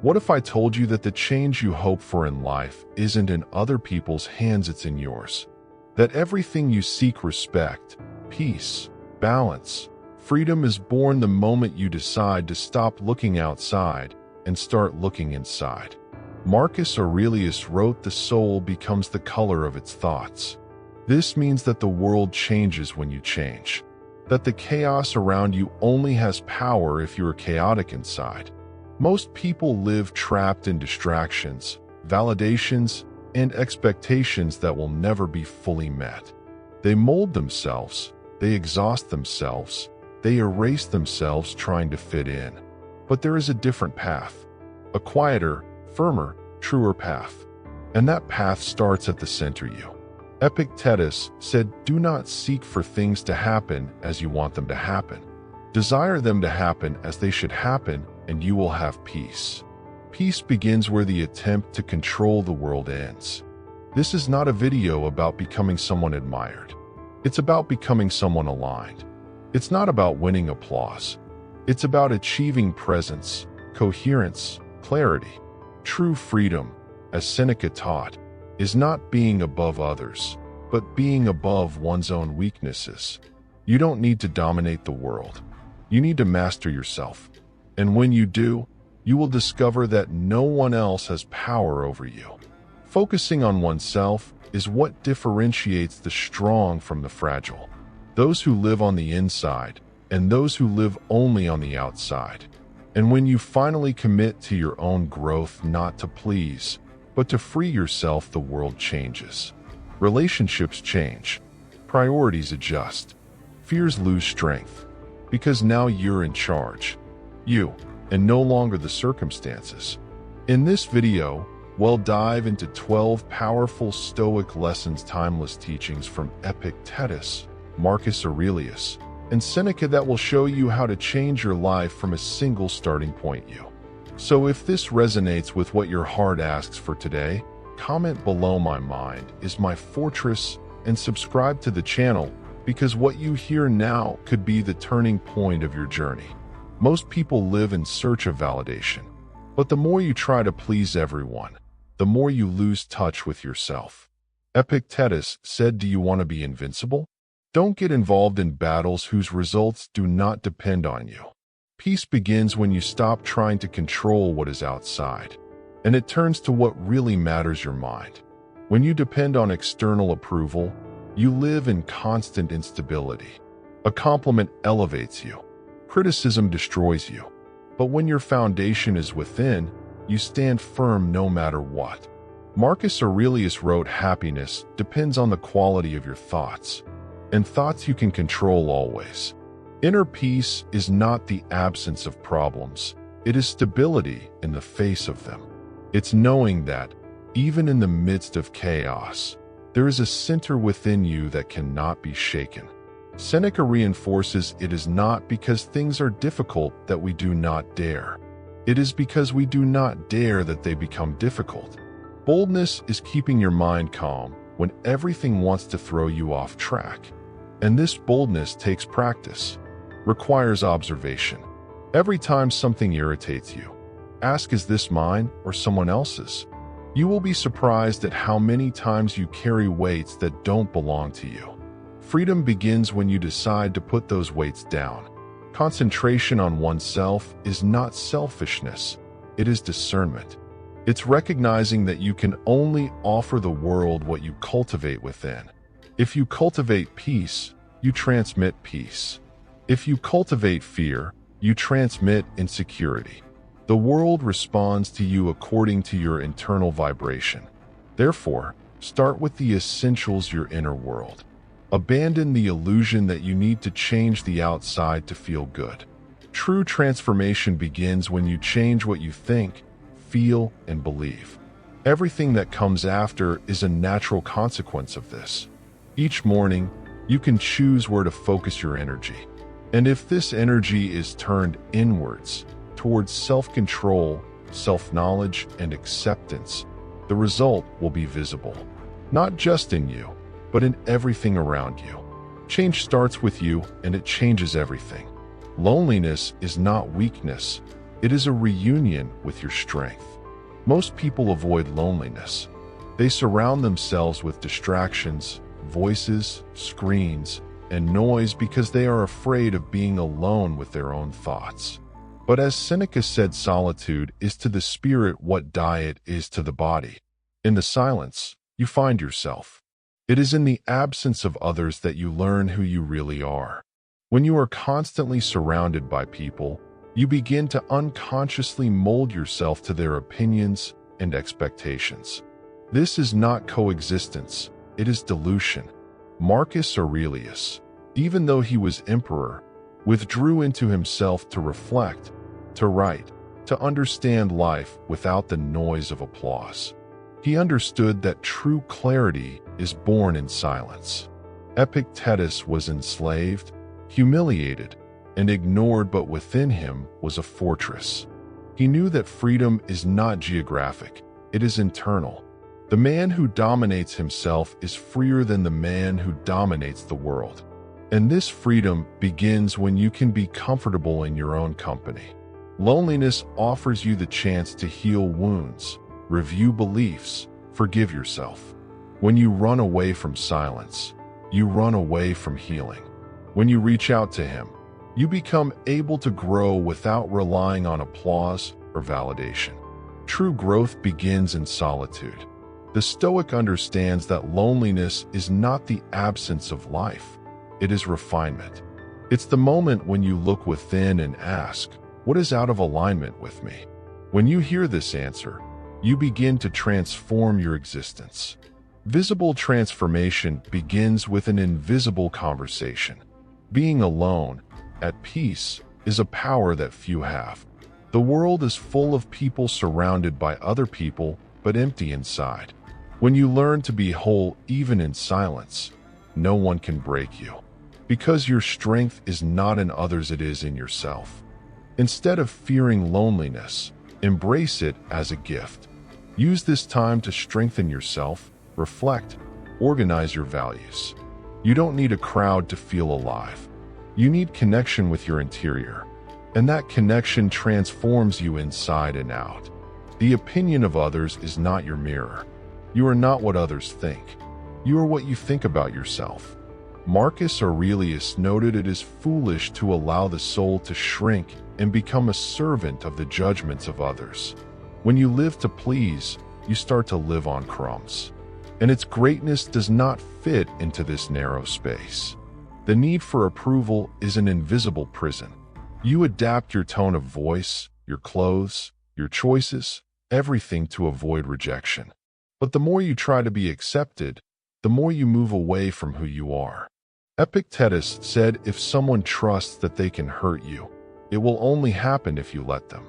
What if I told you that the change you hope for in life isn't in other people's hands, it's in yours? That everything you seek, respect, peace, balance, freedom, is born the moment you decide to stop looking outside and start looking inside. Marcus Aurelius wrote, "The soul becomes the color of its thoughts." This means that the world changes when you change. That the chaos around you only has power if you are chaotic inside. Most people live trapped in distractions, validations, and expectations that will never be fully met. They mold themselves, they exhaust themselves, they erase themselves trying to fit in. But there is a different path, a quieter, firmer, truer path. And that path starts at the center you. Epictetus said, "Do not seek for things to happen as you want them to happen. Desire them to happen as they should happen, and you will have peace." Peace begins where the attempt to control the world ends. This is not a video about becoming someone admired. It's about becoming someone aligned. It's not about winning applause. It's about achieving presence, coherence, clarity. True freedom, as Seneca taught, is not being above others, but being above one's own weaknesses. You don't need to dominate the world. You need to master yourself. And when you do, you will discover that no one else has power over you. Focusing on oneself is what differentiates the strong from the fragile. Those who live on the inside and those who live only on the outside. And when you finally commit to your own growth, not to please, but to free yourself, the world changes. Relationships change. Priorities adjust. Fears lose strength. Because now you're in charge. You, and no longer the circumstances. In this video, we'll dive into 12 powerful Stoic lessons, timeless teachings from Epictetus, Marcus Aurelius, and Seneca that will show you how to change your life from a single starting point. So if this resonates with what your heart asks for today, comment below "My mind is my fortress" and subscribe to the channel, because what you hear now could be the turning point of your journey. Most people live in search of validation, but the more you try to please everyone, the more you lose touch with yourself. Epictetus said, "Do you want to be invincible? Don't get involved in battles whose results do not depend on you." Peace begins when you stop trying to control what is outside, and it turns to what really matters, your mind. When you depend on external approval, you live in constant instability. A compliment elevates you. Criticism destroys you. But when your foundation is within, you stand firm no matter what. Marcus Aurelius wrote, "Happiness depends on the quality of your thoughts, and thoughts you can control always." Inner peace is not the absence of problems. It is stability in the face of them. It's knowing that, even in the midst of chaos, there is a center within you that cannot be shaken. Seneca reinforces, "It is not because things are difficult that we do not dare. It is because we do not dare that they become difficult." Boldness is keeping your mind calm when everything wants to throw you off track. And this boldness takes practice, requires observation. Every time something irritates you, ask, "Is this mine or someone else's?" You will be surprised at how many times you carry weights that don't belong to you. Freedom begins when you decide to put those weights down. Concentration on oneself is not selfishness, it is discernment. It's recognizing that you can only offer the world what you cultivate within. If you cultivate peace, you transmit peace. If you cultivate fear, you transmit insecurity. The world responds to you according to your internal vibration. Therefore, start with the essentials, your inner world. Abandon the illusion that you need to change the outside to feel good. True transformation begins when you change what you think, feel, and believe. Everything that comes after is a natural consequence of this. Each morning, you can choose where to focus your energy. And if this energy is turned inwards, towards self-control, self-knowledge, and acceptance, the result will be visible. Not just in you, but in everything around you. Change starts with you, and it changes everything. Loneliness is not weakness, It is a reunion with your strength. Most people avoid loneliness. They surround themselves with distractions, voices, screens, and noise because they are afraid of being alone with their own thoughts. But as Seneca said, solitude is to the spirit what diet is to the body. In the silence, you find yourself. It is in the absence of others that you learn who you really are. When you are constantly surrounded by people, you begin to unconsciously mold yourself to their opinions and expectations. This is not coexistence, it is dilution. Marcus Aurelius, even though he was emperor, withdrew into himself to reflect, to write, to understand life without the noise of applause. He understood that true clarity is born in silence. Epictetus was enslaved, humiliated, and ignored, but within him was a fortress. He knew that freedom is not geographic, it is internal. The man who dominates himself is freer than the man who dominates the world. And this freedom begins when you can be comfortable in your own company. Loneliness offers you the chance to heal wounds, review beliefs, forgive yourself. When you run away from silence, you run away from healing. When you reach out to him, you become able to grow without relying on applause or validation. True growth begins in solitude. The Stoic understands that loneliness is not the absence of life, it is refinement. It's the moment when you look within and ask, what is out of alignment with me? When you hear this answer, you begin to transform your existence. Visible transformation begins with an invisible conversation. Being alone, at peace, is a power that few have. The world is full of people surrounded by other people, but empty inside. When you learn to be whole even in silence, no one can break you. Because your strength is not in others, it is in yourself. Instead of fearing loneliness, embrace it as a gift. Use this time to strengthen yourself, reflect, organize your values. You don't need a crowd to feel alive. You need connection with your interior, and that connection transforms you inside and out. The opinion of others is not your mirror. You are not what others think. You are what you think about yourself. Marcus Aurelius noted it is foolish to allow the soul to shrink and become a servant of the judgments of others. When you live to please, you start to live on crumbs. And its greatness does not fit into this narrow space. The need for approval is an invisible prison. You adapt your tone of voice, your clothes, your choices, everything to avoid rejection. But the more you try to be accepted, the more you move away from who you are. Epictetus said, if someone trusts that they can hurt you, it will only happen if you let them.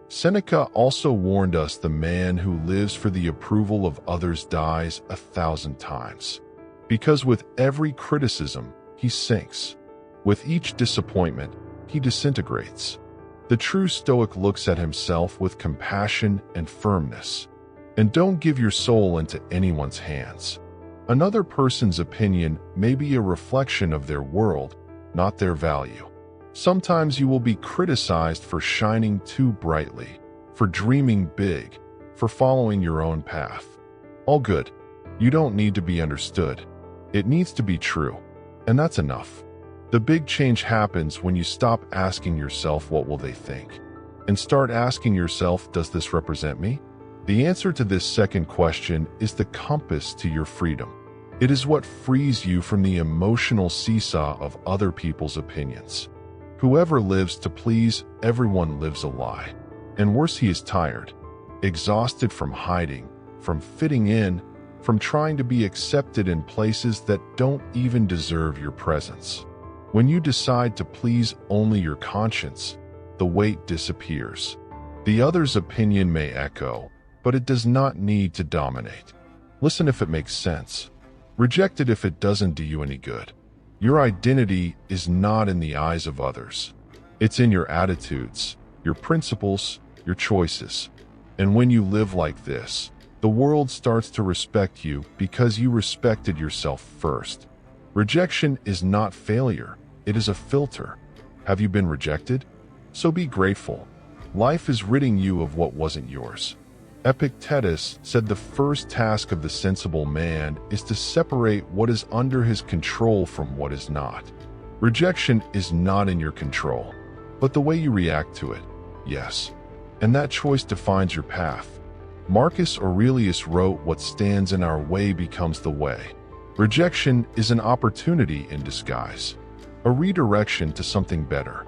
Seneca also warned us the man who lives for the approval of others dies 1,000 times. Because with every criticism, he sinks. With each disappointment, he disintegrates. The true Stoic looks at himself with compassion and firmness. And don't give your soul into anyone's hands. Another person's opinion may be a reflection of their world, not their value. Sometimes you will be criticized for shining too brightly, for dreaming big, for following your own path. All good. You don't need to be understood. It needs to be true. And that's enough. The big change happens when you stop asking yourself, what will they think? And start asking yourself, does this represent me? The answer to this second question is the compass to your freedom. It is what frees you from the emotional seesaw of other people's opinions. Whoever lives to please everyone lives a lie. And worse, he is tired, exhausted from hiding, from fitting in, from trying to be accepted in places that don't even deserve your presence. When you decide to please only your conscience, the weight disappears. The other's opinion may echo, but it does not need to dominate. Listen if it makes sense. Reject it if it doesn't do you any good. Your identity is not in the eyes of others. It's in your attitudes, your principles, your choices. And when you live like this, the world starts to respect you because you respected yourself first. Rejection is not failure, it is a filter. Have you been rejected? So be grateful. Life is ridding you of what wasn't yours. Epictetus said the first task of the sensible man is to separate what is under his control from what is not. Rejection is not in your control, but the way you react to it, yes. And that choice defines your path. Marcus Aurelius wrote, "What stands in our way becomes the way." Rejection is an opportunity in disguise, a redirection to something better.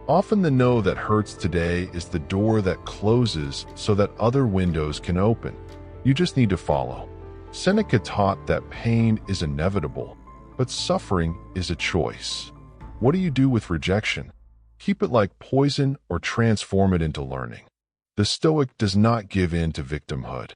Often the no that hurts today is the door that closes so that other windows can open. You just need to follow. Seneca taught that pain is inevitable, but suffering is a choice. What do you do with rejection? Keep it like poison or transform it into learning. The Stoic does not give in to victimhood.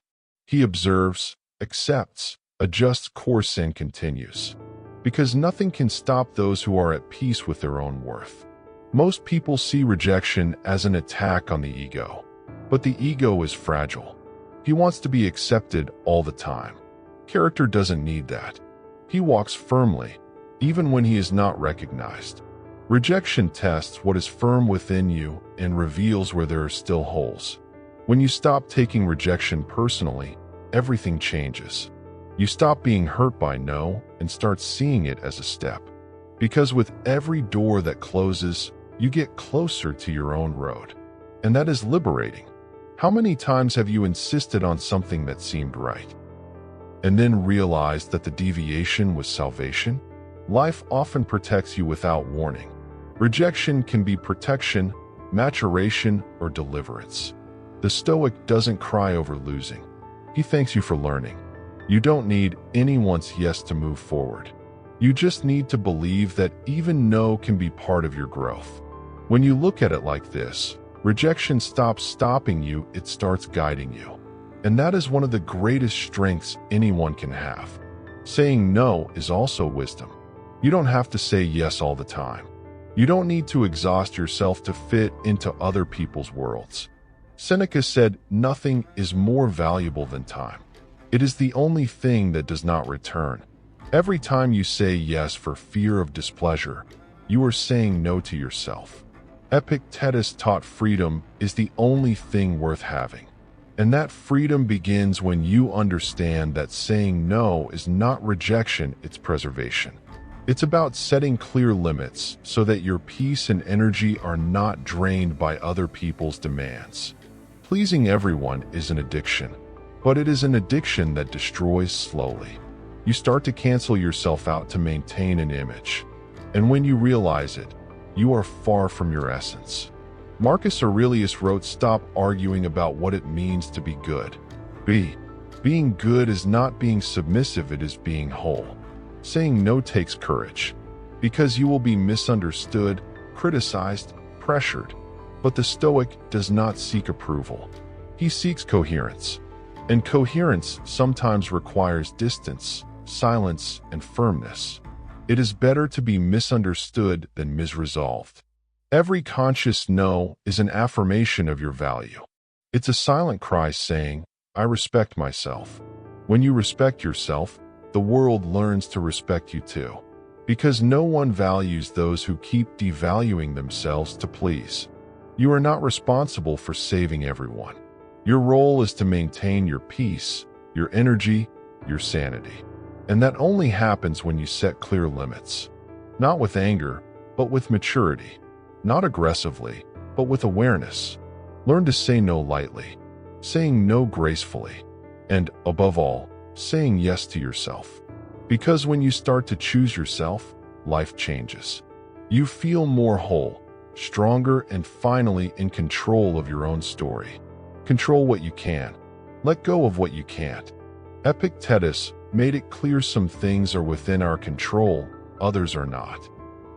He observes, accepts, adjusts course and continues. Because nothing can stop those who are at peace with their own worth. Most people see rejection as an attack on the ego. But the ego is fragile. He wants to be accepted all the time. Character doesn't need that. He walks firmly, even when he is not recognized. Rejection tests what is firm within you and reveals where there are still holes. When you stop taking rejection personally, everything changes. You stop being hurt by no and start seeing it as a step. Because with every door that closes, you get closer to your own road. And that is liberating. How many times have you insisted on something that seemed right, and then realized that the deviation was salvation? Life often protects you without warning. Rejection can be protection, maturation, or deliverance. The Stoic doesn't cry over losing. He thanks you for learning. You don't need anyone's yes to move forward. You just need to believe that even no can be part of your growth. When you look at it like this, rejection stops stopping you, it starts guiding you. And that is one of the greatest strengths anyone can have. Saying no is also wisdom. You don't have to say yes all the time. You don't need to exhaust yourself to fit into other people's worlds. Seneca said, "Nothing is more valuable than time. It is the only thing that does not return." Every time you say yes for fear of displeasure, you are saying no to yourself. Epictetus taught freedom is the only thing worth having. And that freedom begins when you understand that saying no is not rejection, it's preservation. It's about setting clear limits so that your peace and energy are not drained by other people's demands. Pleasing everyone is an addiction, but it is an addiction that destroys slowly. You start to cancel yourself out to maintain an image. And when you realize it, you are far from your essence. Marcus Aurelius wrote, "Stop arguing about what it means to be good. Being good is not being submissive, it is being whole." Saying no takes courage, because you will be misunderstood, criticized, pressured. But the Stoic does not seek approval. He seeks coherence. And coherence sometimes requires distance, silence, and firmness. It is better to be misunderstood than misresolved. Every conscious no is an affirmation of your value. It's a silent cry saying, "I respect myself." When you respect yourself, the world learns to respect you too. Because no one values those who keep devaluing themselves to please. You are not responsible for saving everyone. Your role is to maintain your peace, your energy, your sanity. And that only happens when you set clear limits. Not with anger, but with maturity. Not aggressively, but with awareness. Learn to say no lightly, saying no gracefully, and, above all, saying yes to yourself. Because when you start to choose yourself, life changes. You feel more whole, stronger, and finally in control of your own story. Control what you can. Let go of what you can't. Epictetus made it clear some things are within our control, others are not.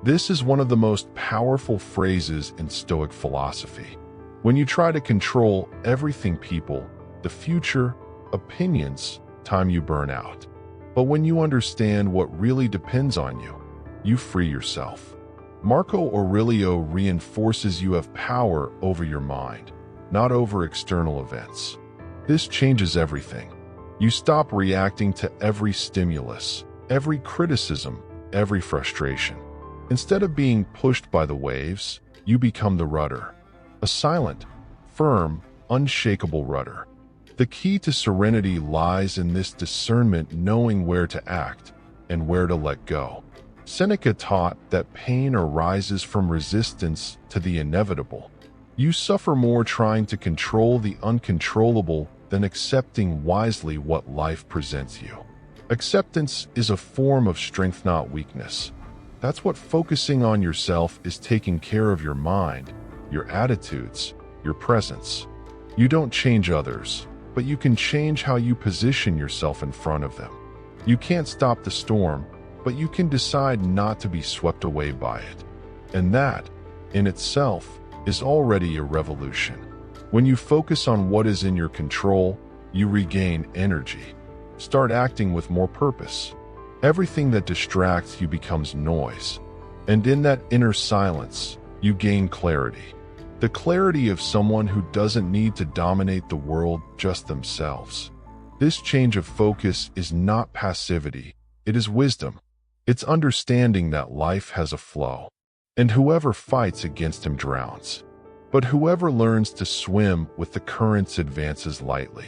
This is one of the most powerful phrases in Stoic philosophy. When you try to control everything, people, the future, opinions, time, you burn out. But when you understand what really depends on you, you free yourself. Marco Aurelio reinforces you have power over your mind, not over external events. This changes everything. You stop reacting to every stimulus, every criticism, every frustration. Instead of being pushed by the waves, you become the rudder. A silent, firm, unshakable rudder. The key to serenity lies in this discernment, knowing where to act and where to let go. Seneca taught that pain arises from resistance to the inevitable. You suffer more trying to control the uncontrollable than accepting wisely what life presents you. Acceptance is a form of strength, not weakness. That's what focusing on yourself is, taking care of your mind, your attitudes, your presence. You don't change others, but you can change how you position yourself in front of them. You can't stop the storm, but you can decide not to be swept away by it. And that, in itself, is already a revolution. When you focus on what is in your control, you regain energy. Start acting with more purpose. Everything that distracts you becomes noise. And in that inner silence, you gain clarity. The clarity of someone who doesn't need to dominate the world, just themselves. This change of focus is not passivity, it is wisdom. It's understanding that life has a flow, and whoever fights against him drowns. But whoever learns to swim with the currents advances lightly.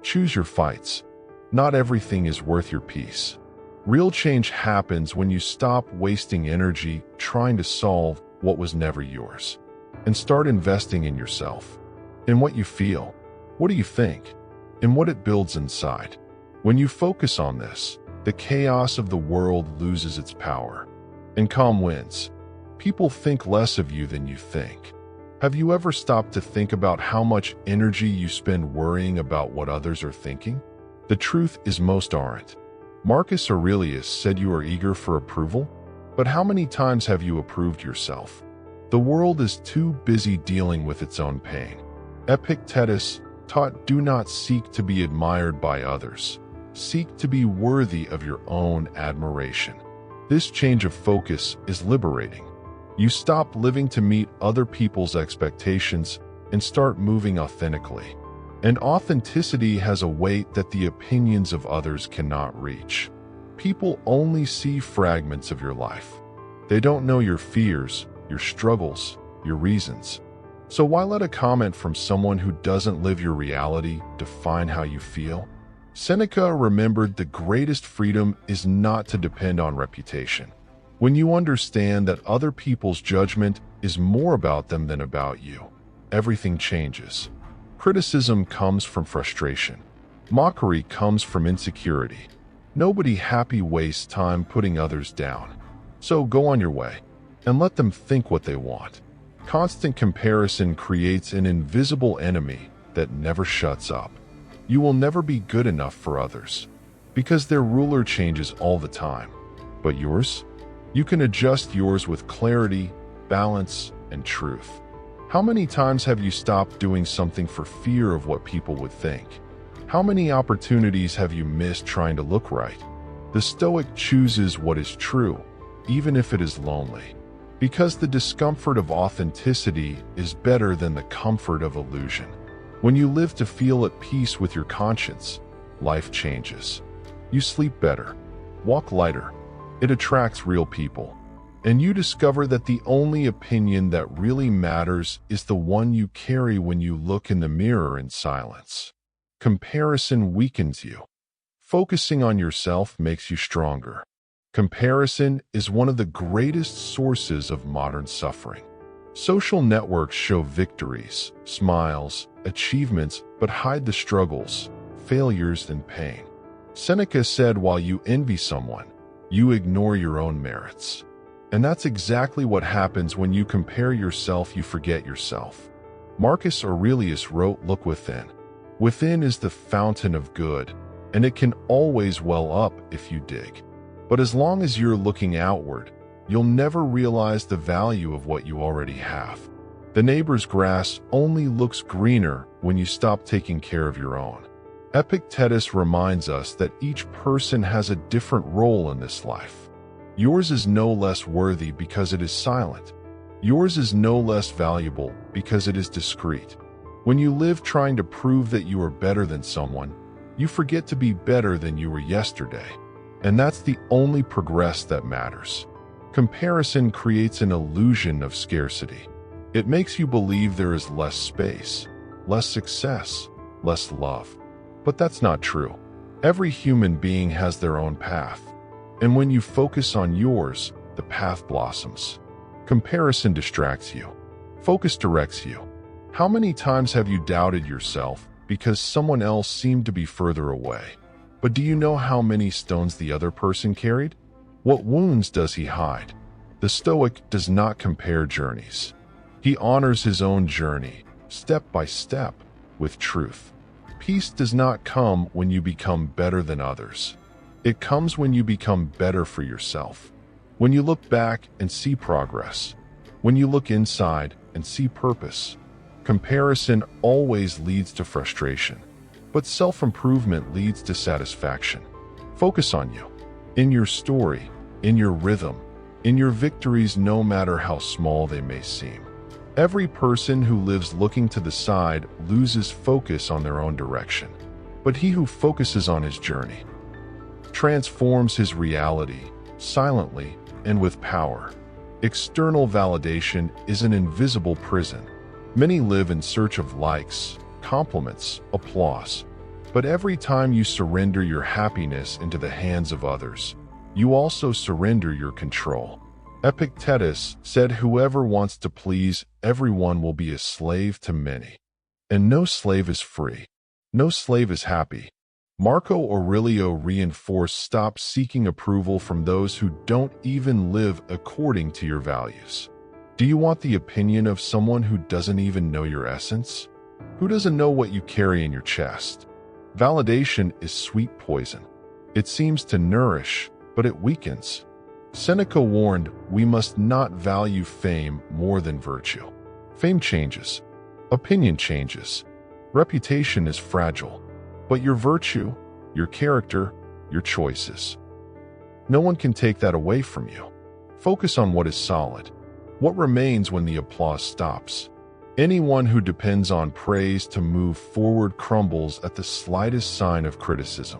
Choose your fights. Not everything is worth your peace. Real change happens when you stop wasting energy trying to solve what was never yours, and start investing in yourself, in what you feel, what do you think, and what it builds inside. When you focus on this, the chaos of the world loses its power, and calm wins. People think less of you than you think. Have you ever stopped to think about how much energy you spend worrying about what others are thinking? The truth is, most aren't. Marcus Aurelius said you are eager for approval, but how many times have you approved yourself? The world is too busy dealing with its own pain. Epictetus taught, do not seek to be admired by others. Seek to be worthy of your own admiration. This change of focus is liberating. You stop living to meet other people's expectations and start moving authentically. And authenticity has a weight that the opinions of others cannot reach. People only see fragments of your life. They don't know your fears, your struggles, your reasons. So why let a comment from someone who doesn't live your reality define how you feel? Seneca remembered the greatest freedom is not to depend on reputation. When you understand that other people's judgment is more about them than about you, everything changes. Criticism comes from frustration. Mockery comes from insecurity. Nobody happy wastes time putting others down. So go on your way and let them think what they want. Constant comparison creates an invisible enemy that never shuts up. You will never be good enough for others because their ruler changes all the time. But yours? You can adjust yours with clarity, balance, and truth. How many times have you stopped doing something for fear of what people would think? How many opportunities have you missed trying to look right? The Stoic chooses what is true, even if it is lonely, because the discomfort of authenticity is better than the comfort of illusion. When you live to feel at peace with your conscience, life changes. You sleep better, walk lighter. It attracts real people. And you discover that the only opinion that really matters is the one you carry when you look in the mirror in silence. Comparison weakens you. Focusing on yourself makes you stronger. Comparison is one of the greatest sources of modern suffering. Social networks show victories, smiles, achievements, but hide the struggles, failures, and pain. Seneca said, while you envy someone, you ignore your own merits. And that's exactly what happens when you compare yourself, you forget yourself. Marcus Aurelius wrote, look within. Within is the fountain of good, and it can always well up if you dig. But as long as you're looking outward, you'll never realize the value of what you already have. The neighbor's grass only looks greener when you stop taking care of your own. Epictetus reminds us that each person has a different role in this life. Yours is no less worthy because it is silent. Yours is no less valuable because it is discreet. When you live trying to prove that you are better than someone, you forget to be better than you were yesterday. And that's the only progress that matters. Comparison creates an illusion of scarcity. It makes you believe there is less space. less success, less love. But that's not true. Every human being has their own path. And when you focus on yours, the path blossoms. Comparison distracts you. Focus directs you. How many times have you doubted yourself because someone else seemed to be further away? But do you know how many stones the other person carried? What wounds does he hide? The Stoic does not compare journeys. He honors his own journey, step by step, with truth. Peace does not come when you become better than others. It comes when you become better for yourself. When you look back and see progress. When you look inside and see purpose. Comparison always leads to frustration, but self-improvement leads to satisfaction. Focus on you, in your story, in your rhythm, in your victories, no matter how small they may seem. Every person who lives looking to the side loses focus on their own direction, but he who focuses on his journey transforms his reality silently and with power. External validation is an invisible prison. Many live in search of likes, compliments, applause. But every time you surrender your happiness into the hands of others, you also surrender your control. Epictetus said, "Whoever wants to please everyone will be a slave to many. And no slave is free. No slave is happy." Marco Aurelio reinforced, "Stop seeking approval from those who don't even live according to your values." Do you want the opinion of someone who doesn't even know your essence? Who doesn't know what you carry in your chest? Validation is sweet poison. It seems to nourish, but it weakens. Seneca warned, "We must not value fame more than virtue." Fame changes. Opinion changes. Reputation is fragile. But your virtue, your character, your choices, no one can take that away from you. Focus on what is solid. What remains when the applause stops? Anyone who depends on praise to move forward crumbles at the slightest sign of criticism.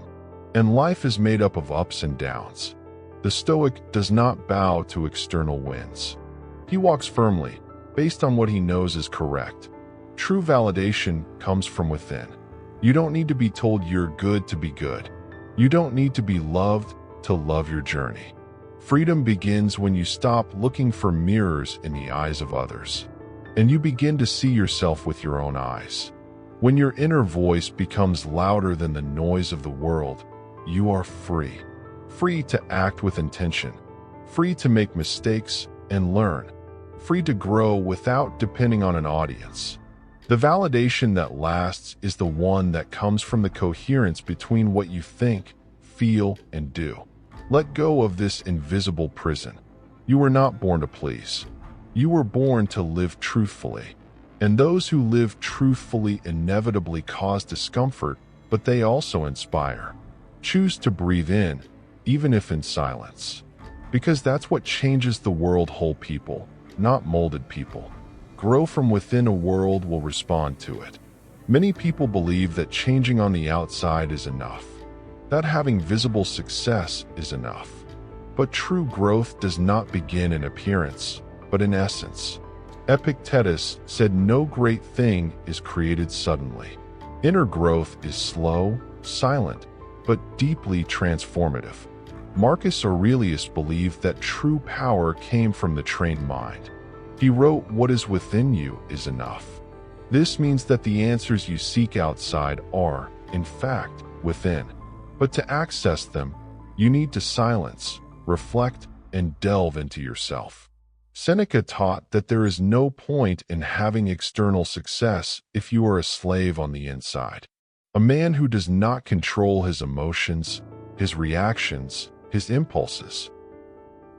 And life is made up of ups and downs. The Stoic does not bow to external winds. He walks firmly, based on what he knows is correct. True validation comes from within. You don't need to be told you're good to be good. You don't need to be loved to love your journey. Freedom begins when you stop looking for mirrors in the eyes of others, and you begin to see yourself with your own eyes. When your inner voice becomes louder than the noise of the world, you are free. Free to act with intention. Free to make mistakes and learn. Free to grow without depending on an audience. The validation that lasts is the one that comes from the coherence between what you think, feel, and do. Let go of this invisible prison. You were not born to please. You were born to live truthfully. And those who live truthfully inevitably cause discomfort, but they also inspire. Choose to breathe in, even if in silence. Because that's what changes the world. Whole people, not molded people. Grow from within, a world will respond to it. Many people believe that changing on the outside is enough, that having visible success is enough. But true growth does not begin in appearance, but in essence. Epictetus said, "No great thing is created suddenly." Inner growth is slow, silent, but deeply transformative. Marcus Aurelius believed that true power came from the trained mind. He wrote, "What is within you is enough." This means that the answers you seek outside are, in fact, within. But to access them, you need to silence, reflect, and delve into yourself. Seneca taught that there is no point in having external success if you are a slave on the inside. A man who does not control his emotions, his reactions, his impulses,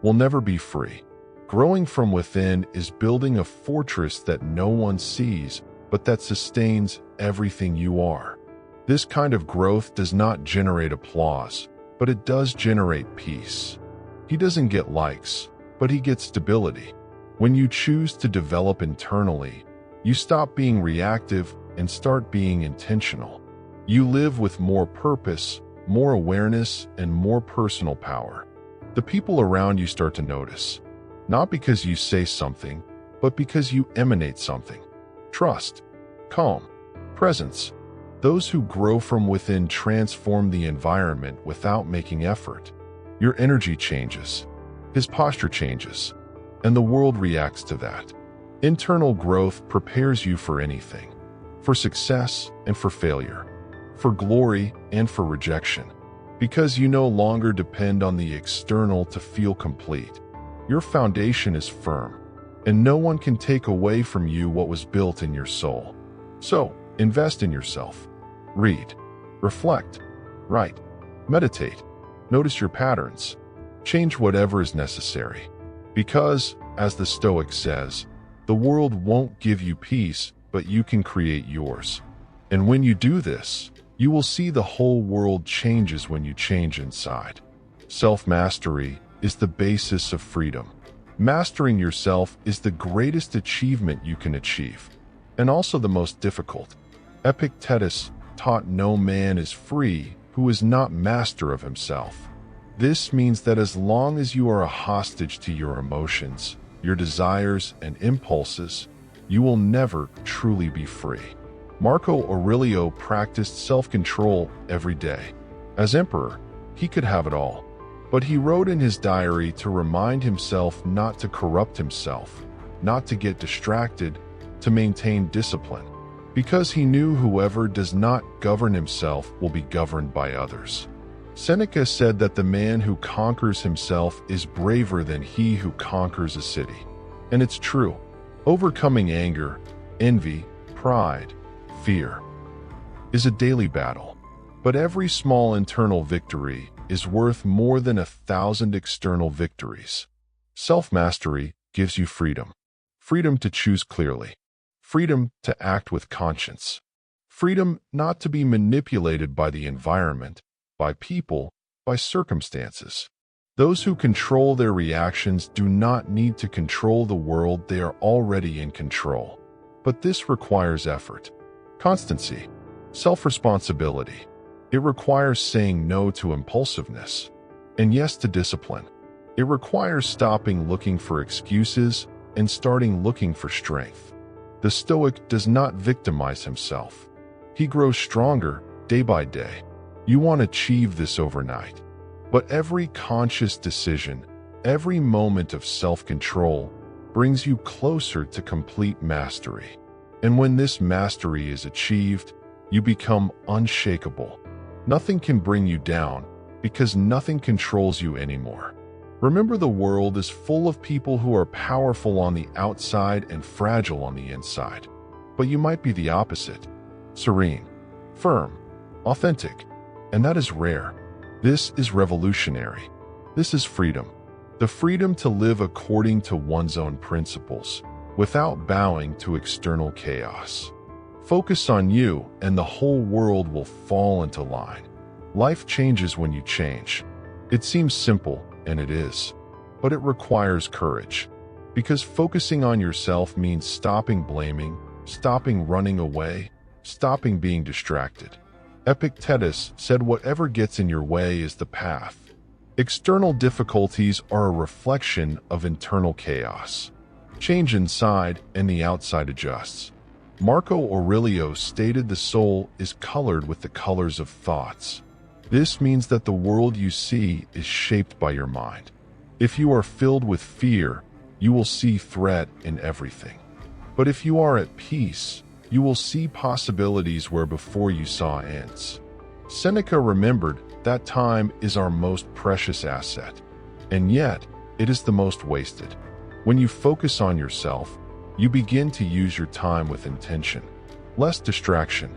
will never be free. Growing from within is building a fortress that no one sees, but that sustains everything you are. This kind of growth does not generate applause, but it does generate peace. He doesn't get likes, but he gets stability. When you choose to develop internally, you stop being reactive and start being intentional. You live with more purpose, more awareness, and more personal power. The people around you start to notice. Not because you say something, but because you emanate something. Trust, calm, Presence. Those who grow from within transform the environment without making effort. Your energy changes. His posture changes. And the world reacts to that. Internal growth prepares you for anything. For success and for failure. For glory and for rejection. Because you no longer depend on the external to feel complete. Your foundation is firm. And no one can take away from you what was built in your soul. So, invest in yourself. Read. Reflect. Write. Meditate. Notice your patterns. Change whatever is necessary. Because, as the Stoic says, the world won't give you peace, but you can create yours. And when you do this, you will see the whole world changes when you change inside. Self-mastery is the basis of freedom. Mastering yourself is the greatest achievement you can achieve, and also the most difficult. Epictetus taught no man is free who is not master of himself. This means that as long as you are a hostage to your emotions, your desires and impulses, you will never truly be free. Marco Aurelio practiced self-control every day. As emperor, he could have it all. But he wrote in his diary to remind himself not to corrupt himself, not to get distracted, to maintain discipline. Because he knew whoever does not govern himself will be governed by others. Seneca said that the man who conquers himself is braver than he who conquers a city. And it's true. Overcoming anger, envy, pride, fear is a daily battle. But every small internal victory is worth more than 1,000 external victories. Self-mastery gives you freedom. Freedom to choose clearly. Freedom to act with conscience. Freedom not to be manipulated by the environment, by people, by circumstances. Those who control their reactions do not need to control the world, they are already in control. But this requires effort, constancy, self-responsibility. It requires saying no to impulsiveness, and yes to discipline. It requires stopping looking for excuses and starting looking for strength. The Stoic does not victimize himself. He grows stronger day by day. You won't achieve this overnight. But every conscious decision, every moment of self-control brings you closer to complete mastery. And when this mastery is achieved, you become unshakable. Nothing can bring you down because nothing controls you anymore. Remember, the world is full of people who are powerful on the outside and fragile on the inside. But you might be the opposite. Serene, firm, authentic, and that is rare. This is revolutionary. This is freedom. The freedom to live according to one's own principles, without bowing to external chaos. Focus on you, and the whole world will fall into line. Life changes when you change. It seems simple, and it is. But it requires courage. Because focusing on yourself means stopping blaming, stopping running away, stopping being distracted. Epictetus said whatever gets in your way is the path. External difficulties are a reflection of internal chaos. Change inside and the outside adjusts. Marco Aurelio stated the soul is colored with the colors of thoughts. This means that the world you see is shaped by your mind. If you are filled with fear, you will see threat in everything. But if you are at peace, you will see possibilities where before you saw ends. Seneca remembered that time is our most precious asset, and yet it is the most wasted. When you focus on yourself, you begin to use your time with intention. Less distraction,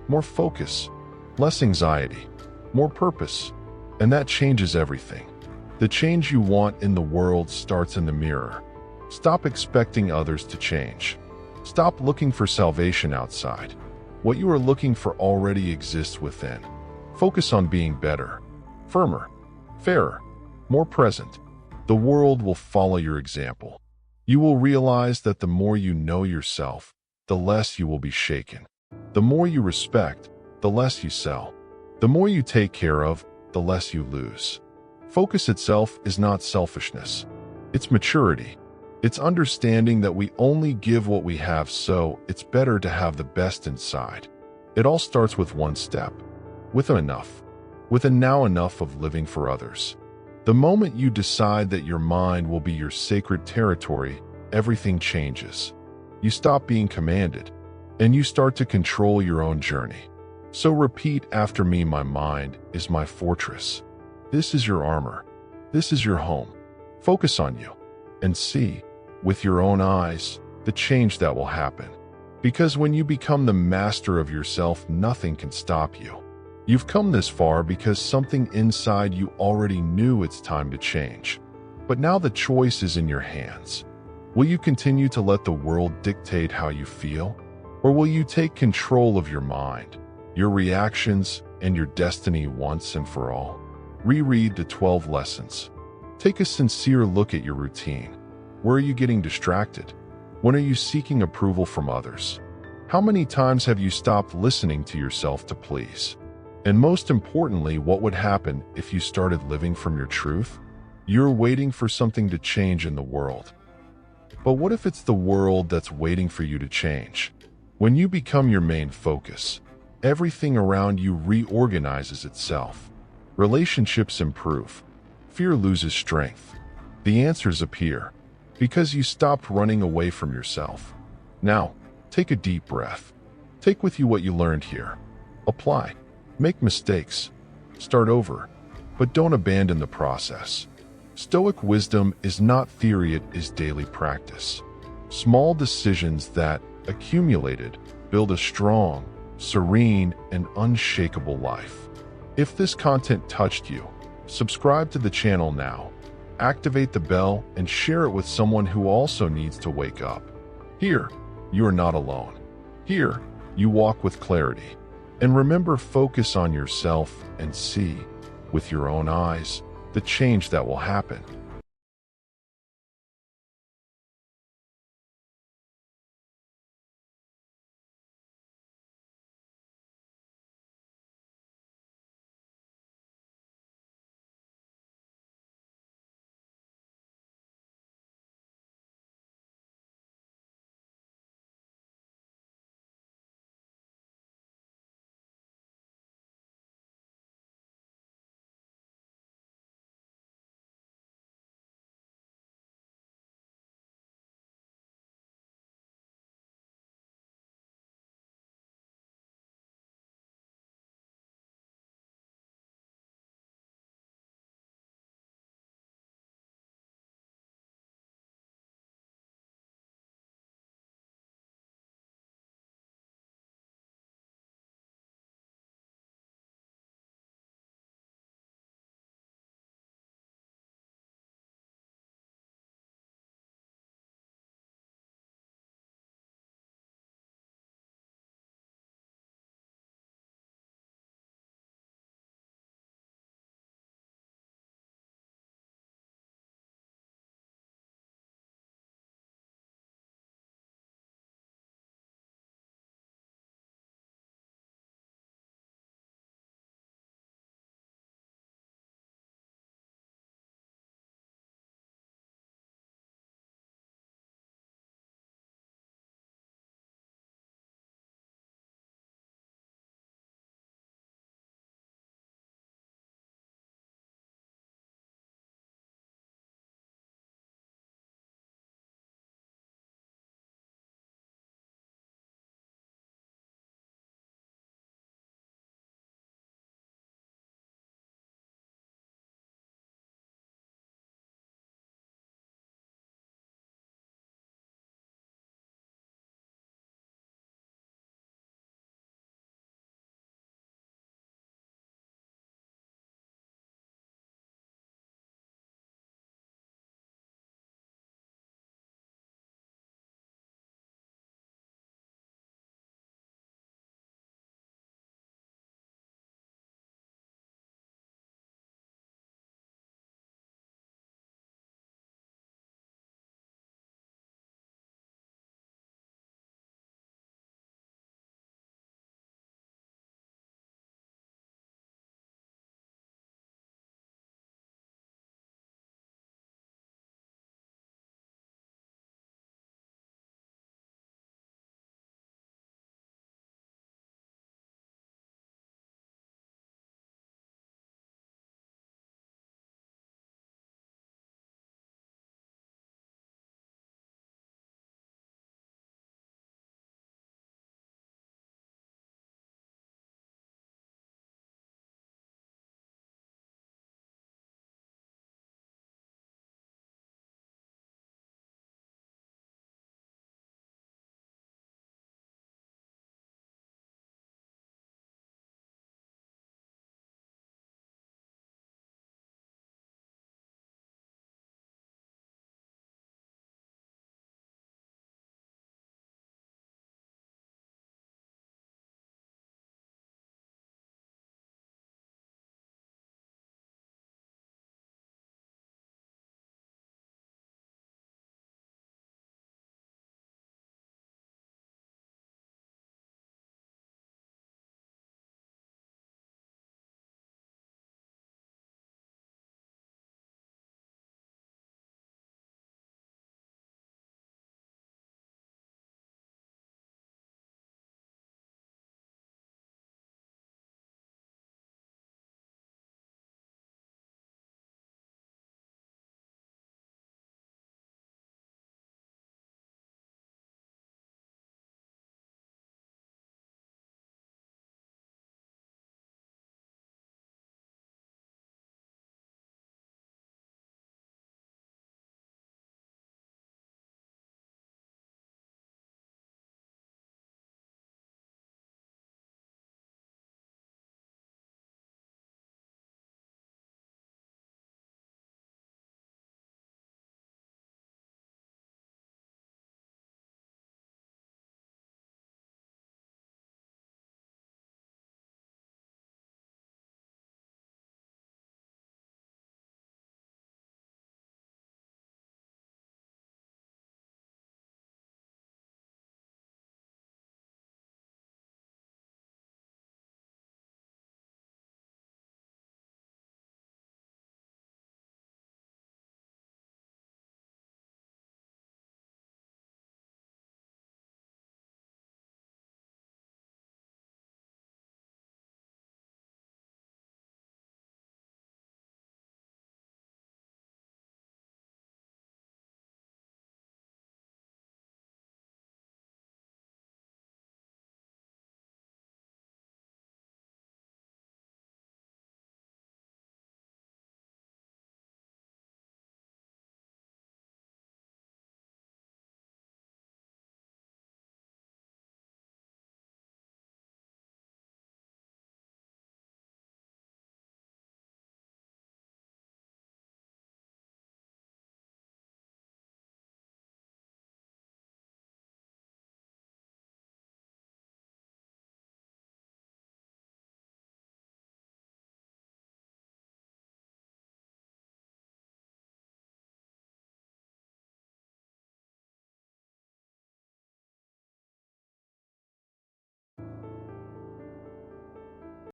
more focus, less anxiety, more purpose, and that changes everything. The change you want in the world starts in the mirror. Stop expecting others to change. Stop looking for salvation outside. What you are looking for already exists within. Focus on being better, firmer, fairer, more present. The world will follow your example. You will realize that the more you know yourself, the less you will be shaken. The more you respect, the less you sell. The more you take care of, the less you lose. Focus itself is not selfishness. It's maturity. It's understanding that we only give what we have, so it's better to have the best inside. It all starts with one step, with enough, with a now enough of living for others. The moment you decide that your mind will be your sacred territory, everything changes. You stop being commanded, and you start to control your own journey. So repeat after me, my mind is my fortress. This is your armor. This is your home. Focus on you, and see, with your own eyes, the change that will happen. Because when you become the master of yourself, nothing can stop you. You've come this far because something inside you already knew it's time to change. But now the choice is in your hands. Will you continue to let the world dictate how you feel? Or will you take control of your mind, your reactions, and your destiny once and for all? Reread the 12 lessons. Take a sincere look at your routine. Where are you getting distracted? When are you seeking approval from others? How many times have you stopped listening to yourself to please? And most importantly, what would happen if you started living from your truth? You're waiting for something to change in the world. But what if it's the world that's waiting for you to change? When you become your main focus, everything around you reorganizes itself. Relationships improve. Fear loses strength. The answers appear because you stopped running away from yourself. Now, take a deep breath. Take with you what you learned here. Apply. Make mistakes. Start over. But don't abandon the process. Stoic wisdom is not theory, it is daily practice. Small decisions that, accumulated, build a strong, serene, and unshakable life. If this content touched you, subscribe to the channel now. Activate the bell and share it with someone who also needs to wake up. Here, you are not alone. Here, you walk with clarity. And remember, focus on yourself and see, with your own eyes, the change that will happen.